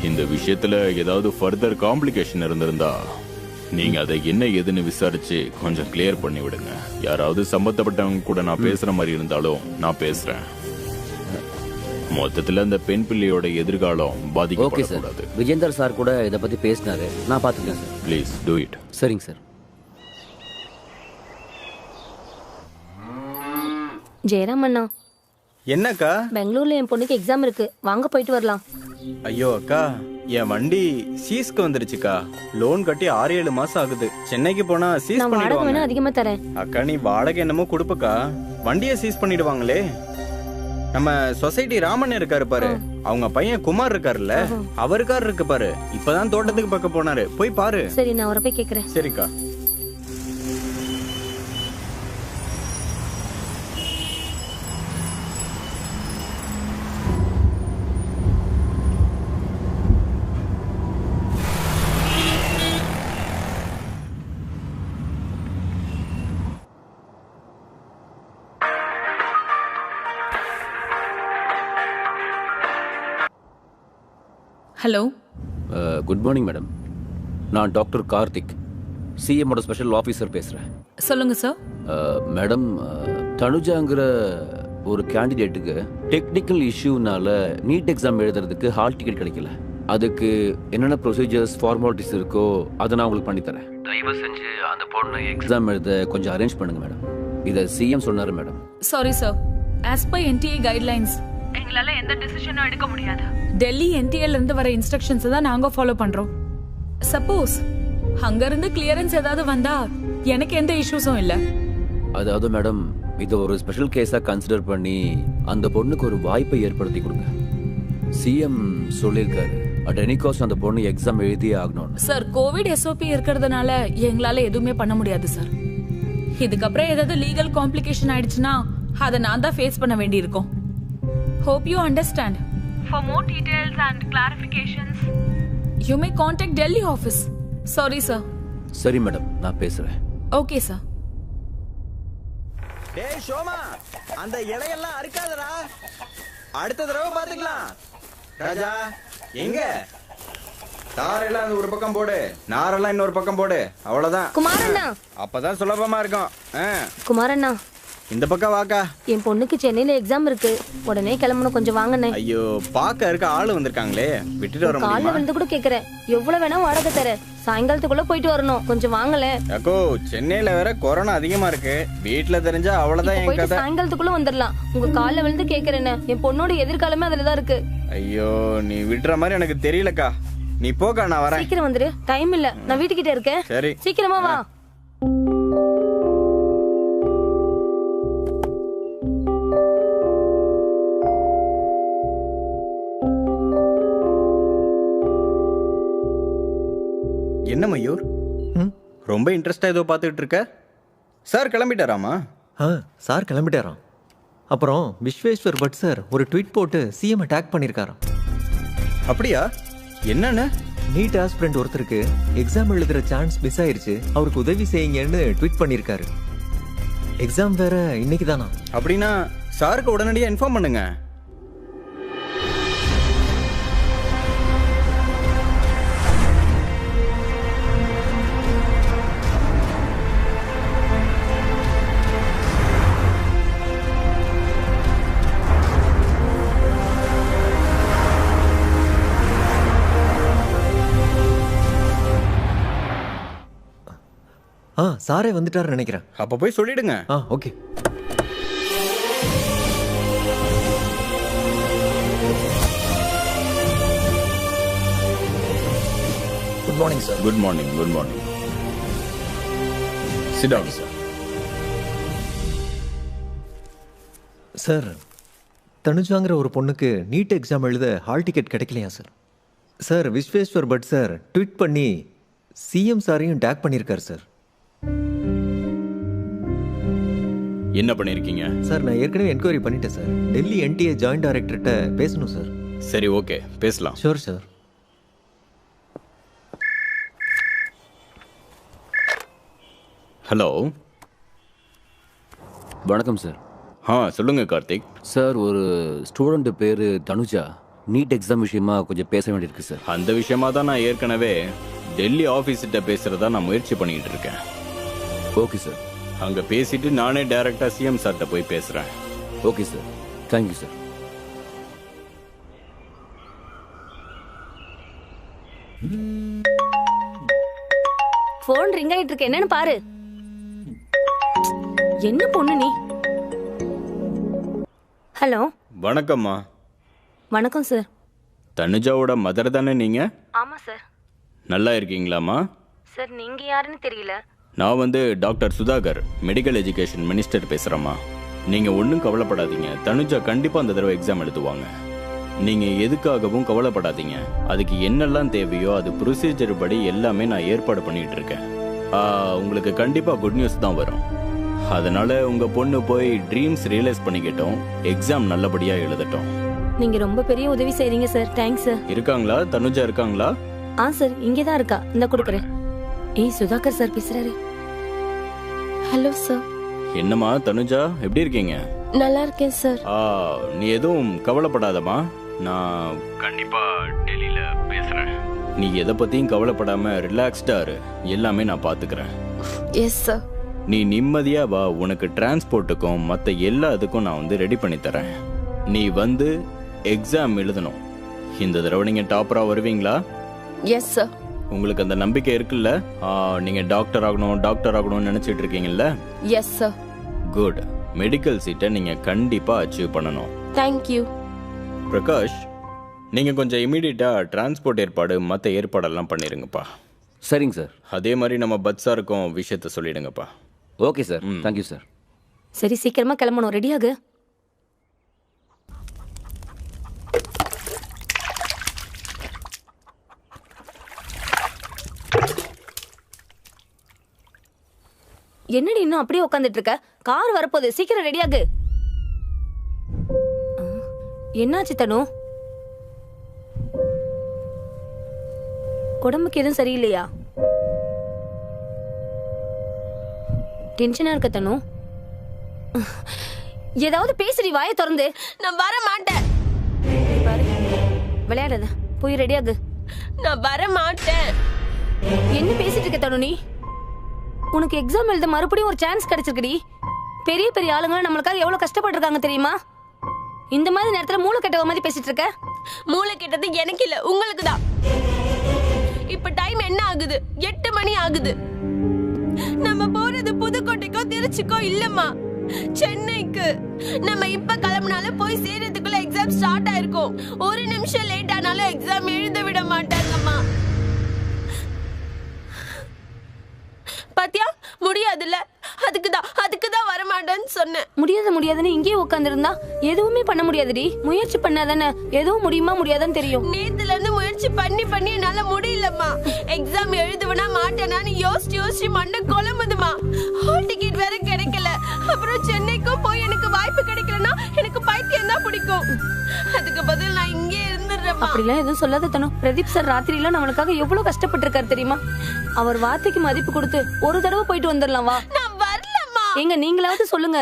இந்த விஷயத்துல ஏதாவது ஃபர்தர் காம்ப்ளிகேஷன் இருந்திருந்தா நீங்க அதை என்ன ஏதுன்னு விசாரிச்சு கொஞ்சம் கிளியர் பண்ணி விடுங்க. யாராவது சம்பந்தப்பட்டவங்க கூட நான் பேசுற மாதிரி இருந்தாலும் நான் பேசுறேன். மொத்தத்துல அந்த பெண் பிள்ளையோட எதிர்காலம் பாதிக்கப்படக்கூடாது. விஜேந்தர் சார் கூட இதை பத்தி பேசினாரு, நான் பாத்துக்கிறேன் சார். Please do it. சரிங்க சார். ஜெயராம் அண்ணா, என்னக்கா? பெங்களூர்ல என் பொண்ணுக்கு எக்ஸாம் இருக்கு, வாங்க போயிட்டு வரலாம். ஐயோ அக்கா, என் வண்டி சீஸ்க்கு வந்துருச்சுக்கா. லோன் கட்டி 6-7 மாசம் ஆகுது. சென்னைக்கு போனா சீஸ் நான் வாடகை வேணா பண்ணிடுவாங்க. அதிகமா தரேன். அக்கா நீ வாடகை என்னமோ கொடுப்பக்கா, வண்டியை சீஸ் பண்ணிடுவாங்களே. நம்ம சொசைட்டி ராமன் இருக்காரு பாரு, அவங்க பையன் குமார் இருக்காருல்ல, அவருக்கார் இருக்கு பாரு, இப்பதான் தோட்டத்துக்கு பக்கம் போனாரு, போய் பாரு. சரி நான் அவரை போய் கேக்குறேன். சரிக்கா. ஹலோ. Good morning madam. நான் டாக்டர் கார்த்திக், சிஎம்மோட ஸ்பெஷல் ஆஃபீஸர் பேசுகிறேன். சொல்லுங்க சார். மேடம், தனுஜாங்கிற ஒரு கேண்டிடேட்டுக்கு டெக்னிக்கல் இஷ்யூனால நீட் எக்ஸாம் எழுதுறதுக்கு ஹால் டிக்கெட் கிடைக்கல. அதுக்கு என்னென்ன ப்ரொசீஜர்ஸ் ஃபார்மாலிட்டிஸ் இருக்கோ அதை நான் உங்களுக்கு பண்ணித்தரேன். தயவு செஞ்சு அந்த பொண்ணு எக்ஸாம் எழுத கொஞ்சம் அரேஞ்ச் பண்ணுங்க மேடம். இதை சிஎம் சொன்னார் madam. Sorry sir, as by NDA guidelines எங்களால எந்த டிசிஷனும் எடுக்க முடியாது. டெல்லி என்டிஏல இருந்து வர இன்ஸ்ட்ரக்ஷன்ஸ் தான் நாங்க ஃபாலோ பண்றோம். சப்போஸ் அங்க இருந்து கிளியரன்ஸ் ஏதாவது வந்தா எனக்கு எந்த இஷ்யூஸும் இல்ல. அதாவது மேடம், இது ஒரு ஸ்பெஷல் கேஸா கன்சிடர் பண்ணி அந்த பொண்ணுக்கு ஒரு வாய்ப்பை ஏற்படுத்தி கொடுங்க. சிஎம் சொல்லியிருக்காரு, அட் எனி காஸ்ட் அந்த பொண்ணு எக்ஸாம் எழுதியே ஆகணும். சார், கோவிட் எஸ்ஓபி இருக்கிறதுனால எங்களால எதுவுமே பண்ண முடியாது சார். இதுக்கப்புறம் ஏதாவது லீகல் காம்ப்ளிகேஷன் ஆயிடுச்சுன்னா அதை நான் தான் ஃபேஸ் பண்ண வேண்டி இருக்கும். Hope you understand. For more details and clarifications, you may contact Delhi office. Sorry sir. சரி மேடம், நான் பேசுறேன். Okay sir. டேய் ஷோமா, அந்த இலையெல்லாம் அறுக்காதடா, அடுத்த தடவை பாத்துக்கலாம். ராஜா எங்க? தாரெல்லாம் அந்த ஒரு பக்கம் போடு, நாரெல்லாம் இன்னொரு பக்கம் போடு, அவ்வளவுதான். குமாரண்ணா, அப்பதான் சுலபமா இருக்கும். குமாரண்ணா இந்த பக்கம் வாக்கா. என் பொண்ணுக்கு சென்னையில எக்ஸாம் இருக்கு, உடனே கிளம்பணும், கொஞ்சம் வாங்கண்ணே. ஐயோ, பாக்க இருக்க ஆளு வந்திருக்காங்களே, விட்டுட்டு வர காலைல முடியுமா? வந்து கூட கேக்குறேன், எவ்வளவு வேணா வாடகை தர, சாயங்காலத்துக்குள்ள போயிட்டு வரணும், கொஞ்சம் வாங்கல. அக்கோ, சென்னையில வேற கொரோனா அதிகமா இருக்கு, வீட்டுல தெரிஞ்சா அவ்வளவுதான் என் கதை. சாயங்காலத்துக்குள்ள வந்துடலாம், உங்க காலைல விழுந்து கேக்குறேன்னு. என் பொண்ணோட எதிர்காலமே அதுலதான் இருக்கு. ஐயோ, நீ விட்டுற மாதிரி எனக்கு தெரியலக்கா, நீ போக்கா, நான் வரேன். சீக்கிரம் வந்துரு, டைம் இல்ல, நான் வீட்டுக்கிட்ட இருக்கேன். சரி, சீக்கிரமா வா. என்ன மயூர், ரொம்ப இன்ட்ரெஸ்டா ஏதோ பார்த்துட்டு இருக்க? சார் கிளம்பிட்டாராமா? சார் கிளம்பிட்டாராம். அப்புறம் விஸ்வேஸ்வர் பட் சார் ஒரு ட்வீட் போட்டு சிஎம் டேக் பண்ணியிருக்காராம். அப்படியா? என்னன்னு? நீட் ஆஸ்பிரண்ட் ஒருத்தருக்கு எக்ஸாம் எழுதுற சான்ஸ் மிஸ் ஆயிருச்சு, அவருக்கு உதவி செய்யுங்கன்னு ட்வீட் பண்ணியிருக்காரு. எக்ஸாம் வேற இன்னைக்கு தானா? அப்படின்னா சாருக்கு உடனடியாக இன்ஃபார்ம் பண்ணுங்க. சாரே வந்துட்டாரு நினைக்கிறேன். அப்ப போய் சொல்லிடுங்க. Okay. Good morning sir. Good morning. Good morning. Sit down sir. Sir, தனுஜாங்கிற ஒரு பொண்ணுக்கு நீட் எக்ஸாம் எழுத ஹால் டிக்கெட் கிடைக்கலையா sir? Sir, Vishweshwar Bhat sir tweet பண்ணி சிஎம் சாரையும் டேக் பண்ணியிருக்காரு சார். என்ன பண்ணிருக்கீங்க? சார், நான் ஏற்கனவே என்கொயரி பண்ணிட்டேன் சார். டெல்லி என்டிஏ ஜாயிண்ட் டைரக்டர்கிட்ட பேசணும் சார். சரி, ஓகே, பேசலாம். Sure sir. ஹலோ. வணக்கம் சார். சொல்லுங்க கார்த்திக். சார், ஒரு ஸ்டூடெண்ட் பேர் தனுஜா நீட் எக்ஸாம் விஷயமா கொஞ்சம் பேச வேண்டியிருக்கு சார். அந்த விஷயமா தான் நான் ஏற்கனவே டெல்லி ஆஃபீஸ்கிட்ட பேசுறதா நான் முயற்சி பண்ணிட்டு இருக்கேன். Okay sir. அங்க பேசிட்டு நானே டைரக்டா சிஎம் சார்ட்ட போய் பேசுறேன். Okay sir, thank you sir. Phone ring ஆயிட்டு இருக்கு, என்னன்னு பாரு. என்ன பொண்ணு நீ? ஹலோ. வணக்கம்மா. வணக்கம் சார். தனுஜாவோட மதர் தானே நீங்க? ஆமா சார். நல்லா இருக்கீங்களாம்மா? சார் நீங்க யாருன்னு தெரியல. நான் வந்து doctor Sudhakar, medical education minister பேசுகிறேம்மா. நீங்கள் ஒன்றும் கவலைப்படாதீங்க, தனுஜா கண்டிப்பாக அந்த தடவை எக்ஸாம் எழுதுவாங்க. நீங்கள் எதுக்காகவும் கவலைப்படாதீங்க. அதுக்கு என்னெல்லாம் தேவையோ அது ப்ரொசீஜர் படி எல்லாமே நான் ஏற்பாடு பண்ணிகிட்டு இருக்கேன். உங்களுக்கு கண்டிப்பாக குட் நியூஸ் தான் வரும். அதனால் உங்கள் பொண்ணு போய் ட்ரீம்ஸ் ரியலைஸ் பண்ணிக்கிட்டோம், எக்ஸாம் நல்லபடியாக எழுதட்டும். நீங்க ரொம்ப பெரிய உதவி செய்றீங்க சார். Thanks sir. இருக்காங்களா தனுஜா? இருக்காங்களா? சார் இங்கே தான் இருக்கா. இந்த கொடுக்குறேன். சுதாகர் சார் பேசுறாரு. Hello sir. என்னம்மா தனுஜா, எப்படி இருக்கீங்க? நல்லா இருக்கேன் சார். நீ எதுவும் கவலைப்படாதம்மா, நான் கண்டிப்பா டெல்லியில பேசுறேன். நீ எதை பத்தியும் கவலைப்படாம ரிலாக்ஸ்டா இரு, எல்லாமே நான் பாத்துக்கிறேன். Yes sir. நீ நிம்மதியா வா, உனக்கு டிரான்ஸ்போர்ட்டுக்கும் மற்ற எல்லா இதுக்கும் நான் வந்து ரெடி பண்ணி தரேன். நீ வந்து எக்ஸாம் எழுதணும். இந்த தடவை நீங்க டாப்பரா வருவீங்களா? Yes sir. உங்களுக்கு அந்த நம்பிக்கை இருக்குல்ல? நீங்க டாக்டர் ஆகணும்னு நினைச்சிட்டு இருக்கீங்கல்ல? Yes sir. குட். மெடிக்கல் சீட்டை நீங்க கண்டிப்பா அச்சீவ் பண்ணணும். தேங்க்யூ. பிரகாஷ், நீங்க கொஞ்சம் இமீடியட்டா டிரான்ஸ்போர்ட் ஏற்பாடு மற்ற ஏற்பாடெல்லாம் பண்ணிருங்கப்பா. சரிங்க சார். அதே மாதிரி நம்ம பத்ஸாருக்கும் விஷயத்த சொல்லிடுங்கப்பா. Okay sir. Thank you sir. சரி சீக்கிரமா கிளம்பணும். ரெடியாகு. என்னடி இன்னும் அப்படியே உட்காந்துட்டு இருக்க? கார் வரப்போகுது, சீக்கிரம் ரெடியாகு. என்னாச்சு தனு? உடம்புக்கு எதுவும் சரியில்லையா? டென்ஷனா இருக்க தனு? ஏதாவது பேசுறி, வாயை திறந்து. நான் வர மாட்டேன். விளையாடாத, போய் ரெடியாகு. நான் வர மாட்டேன். என்ன பேசிட்டு இருக்க தனு நீ? உனக்கு எக்ஸாம் எழுத மறுபடியும் ஒரு சான்ஸ் கிடைச்சிருக்குடி. பெரிய பெரிய ஆளுங்க நம்மளுக்காக எவ்வளவு கஷ்டப்பட்டிருக்காங்க தெரியுமா? இந்த மாதிரி நேரத்துல மூளை கெட்டவ மாதிரி பேசிட்டு இருக்க. மூளை கெட்டது எனக்கு இல்ல, உங்களுக்கு தான். இப்ப டைம் என்ன ஆகுது? 8 மணி ஆகுது. நம்ம போறது புதுக்கோட்டைக்கோ திருச்சிக்கோ இல்லம்மா, சென்னைக்கு. நம்ம இப்ப கிளம்பினாலும் போய் சேர்றதுக்குள்ள எக்ஸாம் ஸ்டார்ட் ஆயிருக்கும். ஒரு நிமிஷம் லேட் ஆனாலும் எக்ஸாம் எழுத விட மாட்டாங்கம்மா. பாத்தியா, முடியாதுல்ல. அதுக்குதான் வர மாட்டேன்னு சொன்னேன். முடியாதுன்னு இங்கேயே உட்காந்துருந்தா எதுவுமே பண்ண முடியாதுடி. முயற்சி பண்ணாதானே எதுவும் முடியுமா முடியாதான்னு தெரியும். நேத்துல இருந்து முயற்சி பண்ணி என்னால முடியலம்மா. எக்ஸாம் எழுதுவனா மாட்டேனான்னு யோசிச்சு மண்ணை குழம்புதுமா. ஹால் டிக்கெட் வேற கிடைக்கல. அப்புறம் சென்னைக்கும் போய் எனக்கு வாய்ப்பு கிடைக்கலன்னா எனக்கு பைத்தியம் தான் பிடிக்கும். அதுக்கு பதில் நான் இங்கே இருந்துடுறேன். அப்படிலாம் எதுவும் சொல்லாத தனு. பிரதீப் சார் ராத்திரியில நம்மளுக்காக எவ்வளவு கஷ்டப்பட்டு இருக்காரு தெரியுமா? அவர் வார்த்தைக்கு மதிப்பு கொடுத்து ஒரு தடவை போயிட்டு வந்துடலாம் வா. நான் வரலம்மா. எங்க நீங்களாவது சொல்லுங்க.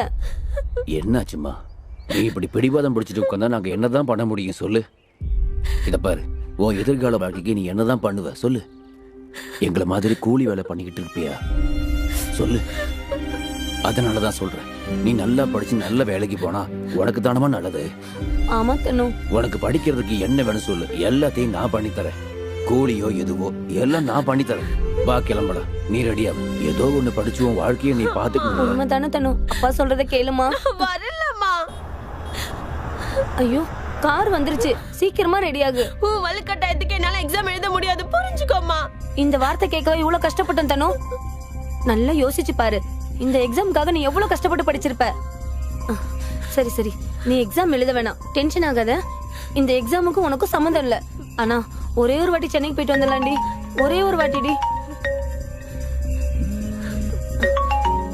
என்னாச்சுமா? நீ இப்படி பிடிவாதம் பிடிச்சிட்டு உட்காந்தா நாங்க என்னதான் பண்ண முடியும் சொல்லு? இத பாரு, உன் எதிர்கால வாழ்க்கைக்கு நீ என்னதான் பண்ணுவ சொல்லு? எங்களை மாதிரி கூலி வேலை பண்ணிக்கிட்டு இருப்பியா சொல்லு? அதனாலதான் சொல்றேன், நீ நல்லா படிச்சு நல்ல வேலைக்கு போனா உனக்கு தானமா நல்லது. ஆமா தனு. உனக்கு படிக்கிறதுக்கு என்ன வேணும் சொல்லு, எல்லாத்தையும் நான் பண்ணி தரேன். கூலியோ எதுவோ எல்லாம் நான் பண்ணி தரேன். வா கிளம்படா, நீ ரெடியா? ஏதோ ஒண்ணு படிச்சு உன் வாழ்க்கையை நீ பாத்துக்கணும். உண்மைதானே தனு? அப்பா சொல்றத கேளுமா. வரலம்மா. ஐயோ, கார் வந்துருச்சு, சீக்கிரமா ரெடியாகு. வலுக்கட்டாயத்துக்கு என்னால எக்ஸாம் எழுத முடியாது, புரிஞ்சுக்கோமா. இந்த வார்த்தை கேட்கவே இவ்வளவு கஷ்டப்பட்டேன் தனு. நல்லா யோசிச்சு பாரு, இந்த எக்ஸாமுக்காக நீ எவ்வளவு கஷ்டப்பட்டு படிச்சிருப்ப. சரி நீ எக்ஸாம் எழுத வேணாம், டென்ஷன் ஆகாத. இந்த எக்ஸாமுக்கும் உனக்கும் சம்மந்தம் இல்ல. ஆனா ஒரே ஒரு வாட்டி சென்னைக்கு போயிட்டு வந்துடலாம்டி. ஒரே ஒரு வாட்டிடி.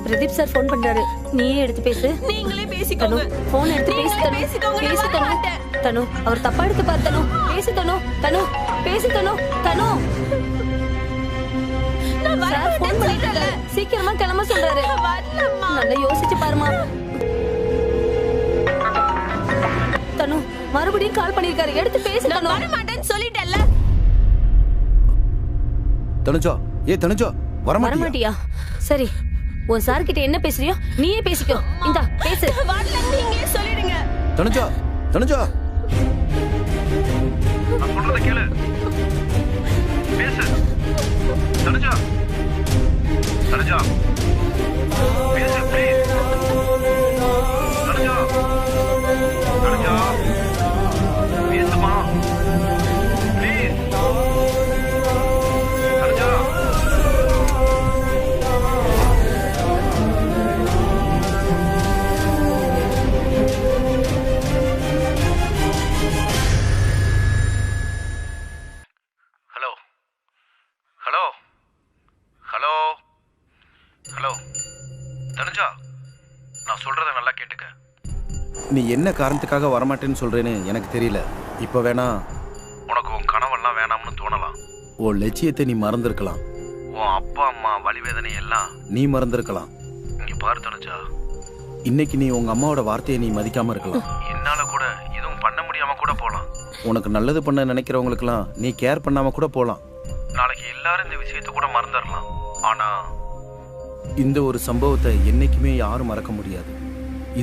பிரதீப் சார் போன் பண்றாரு, நீயே எடுத்து பேசு. நீங்களே பேசிக்கோங்க. போன் எடுத்து பேசு தனு. பேசு தனு. தனு, அவர் தப்பா எடுத்து பாரு தனு. பேசு தனு. பேசு தனு. சார் போன் பண்ணிட்டாரு, சீக்கிரமா கிளம்ப சொல்றாரு. நல்லா யோசிச்சு பாருமா. தனு மறுபடியும் கால் பண்ணிருக்காரு, எடுத்து பேசு தனு. வர மாட்டேன்னு சொல்லிட்டேல்ல. தனுஜா, தனுஜா வர மாட்டியா? சரி, உன் சார் கிட்ட என்ன பேசுறியோ நீயே பேசிக்கோ. இந்தா பேசு. வரல, நீங்களே சொல்லிடுங்க. தனுஜா நான் சொல்றத கேளு. பேசு. தனுஜா பேசு ப்ளீஸ். தனுஜா பேசுமா. நீ என்ன காரணத்துக்காக வரமாட்டேன்னு சொல்றேன்னு எனக்கு தெரியல. இப்போ வேணா உனக்கு உன் கனவெல்லாம் வேணாம்னு தோணலாம். உன் லட்சியத்தை நீ மறந்துருக்கலாம். உன் அப்பா அம்மா வலிவேதனை எல்லாம் நீ மறந்துருக்கலாம். இங்க பாரு தனுஜா, இன்னைக்கு நீ உங்க அம்மாவோட வார்த்தையை நீ மதிக்காம இருக்கலாம். என்னால கூட எதுவும் பண்ண முடியாம கூட போலாம். உனக்கு நல்லது பண்ண நினைக்கிறவங்களுக்கெல்லாம் நீ கேர் பண்ணாம கூட போலாம். நாளைக்கு எல்லாரும் இந்த விஷயத்த கூட மறந்துடலாம். ஆனா இந்த ஒரு சம்பவத்தை என்னைக்குமே யாரும் மறக்க முடியாது.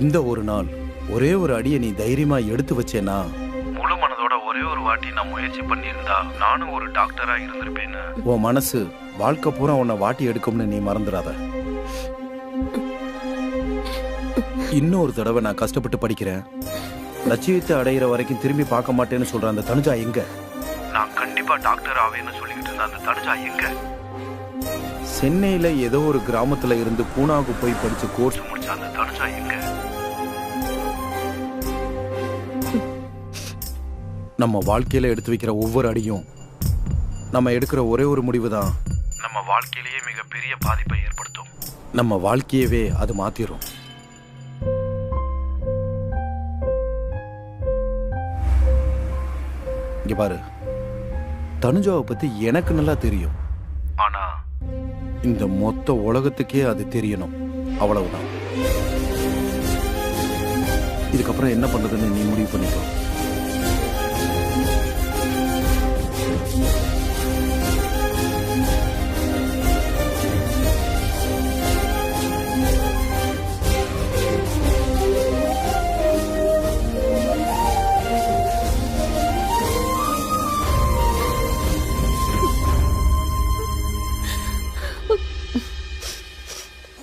இந்த ஒரு நாள் ஒரே ஒரு அடியை நீ தைரியமா எடுத்து வச்சேனா, முழு மனதோட ஒரே ஒரு வாட்டி நான் முயற்சி பண்ணியிருந்தா நானும் ஒரு டாக்டரா இருந்திருப்பேன்னு. உன் மனசு வாழ்க்கை பூரா உன்னை வாட்டி எடுக்கும்னு நீ மறந்துடாத. இன்னொரு தடவை நான் கஷ்டப்பட்டு படிக்கிறேன், லட்சியத்தை அடையிற வரைக்கும் திரும்பி பார்க்க மாட்டேன்னு சொல்ற அந்த தனுஜா எங்க? நான் கண்டிப்பா டாக்டர் ஆவேன்னு சொல்லிக்கிட்டு இருந்த அந்த தனுஜா எங்க? சென்னையில ஏதோ ஒரு கிராமத்துல இருந்து பூனாவுக்கு போய் படிச்சு கோர்ஸ் முடிச்ச அந்த தனுஜா எங்க? நம்ம வாழ்க்கையில எடுத்து வைக்கிற ஒவ்வொரு அடியும், நம்ம எடுக்கிற ஒரே ஒரு முடிவு தான் நம்ம வாழ்க்கையிலேயே மிகப்பெரிய பாதிப்பை ஏற்படுத்தும். நம்ம வாழ்க்கையவே அது மாத்திரும். இங்க பாரு, தனுஜாவை பத்தி எனக்கு நல்லா தெரியும். ஆனா இந்த மொத்த உலகத்துக்கே அது தெரியணும், அவ்வளவுதான். இதுக்கப்புறம் என்ன பண்றதுன்னு நீ முடிவு பண்ணிக்கோ.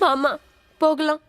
மாமா போகலாம்.